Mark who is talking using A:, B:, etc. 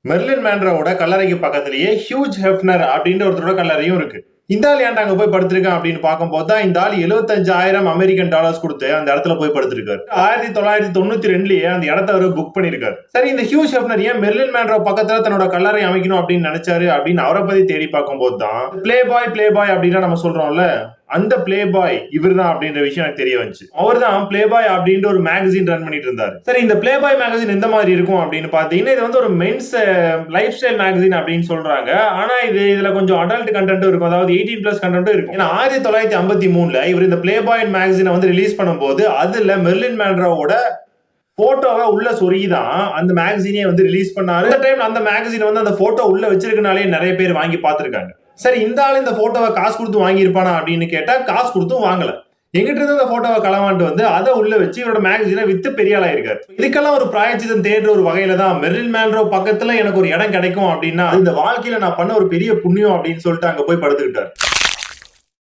A: Merlin மேன்ரோவோட கல்லறைக்கு பக்கத்திலேயே huge ஹெஃப்னர் அப்படின்ற ஒருத்தரோட கல்லறையும் இருக்கு. இந்த ஆள் ஏன்டா அங்க போய் படுத்திருக்கான் அப்படின்னு பார்க்கும்போது தான் இந்த ஆள் 75,000 அமெரிக்கன் டாலர்ஸ் கொடுத்து அந்த இடத்துல போய் படுத்திருக்காரு. 1992லயே அந்த இடத்த அவர் புக் பண்ணிருக்காரு. சரி, இந்த ஹியூஜ் ஹெஃப்னர் ஏன் மெர்லின் மேன்ரோ பக்கத்துல தன்னோட கல்லறை அமைக்கணும் அப்படின்னு நினைச்சாரு அப்படின்னு அவரை பத்தி தேடி பார்க்கும்போது தான் பிளே பாய் அப்படின்னு நம்ம சொல்றோம்ல, அந்த பிளே பாய் இவர் தான் அப்படின்ற விஷயம் எனக்கு தெரிய வந்துச்சு. அவர் தான் பிளே பாய் அப்படின்ற ஒரு மேகசின் ரன் பண்ணிட்டு இருந்தாரு. சரி, இந்த பிளே பாய் மேகசின் எந்த மாதிரி இருக்கும் அப்படின்னு பாத்தீங்கன்னா, இது வந்து ஒரு மென்ஸ் லைஃப் ஸ்டைல் மேகசின் அப்படின்னு சொல்றாங்க. ஆனா இதுல கொஞ்சம் அடல்ட் கண்டென்ட் இருக்கும், அதாவது 18+ கண்டென்ட் இருக்கும். ஏன்னா 1953ல இவர் இந்த பிளே பாய் மேகசினை வந்து ரிலீஸ் பண்ணும்போது அதுல மெர்லின் மேன்ரோவோட போட்டோவை உள்ள சொருகிதான் அந்த மேகசினே வந்து ரிலீஸ் பண்ணாரு. அந்த டைம் அந்த மேகசின் வந்து அந்த போட்டோ உள்ள வச்சிருக்கனாலே நிறைய பேர் வாங்கி பார்த்திருக்காங்க. சரி, இந்த ஆள் இந்த போட்டோவை காசு கொடுத்து வாங்கியிருப்பானா அப்படின்னு கேட்டா காசு கொடுத்தும் வாங்கல. எங்கிட்ட இருந்து அந்த போட்டோவை களவாண்டு வந்து அதை உள்ள வச்சு இவரோட மேகசினை வித்து பெரிய ஆளா இருக்காரு. இதுக்கெல்லாம் ஒரு பிராயச்சித்தம் தேடுற ஒரு வகையில தான் மெர்லின் மேன்ரோ பக்கத்துல எனக்கு ஒரு இடம் கிடைக்கும் அப்படின்னா இந்த வாழ்க்கையில நான் பண்ண ஒரு பெரிய புண்ணியம் அப்படின்னு சொல்லிட்டு அங்க போய் படுத்துக்கிட்டாரு.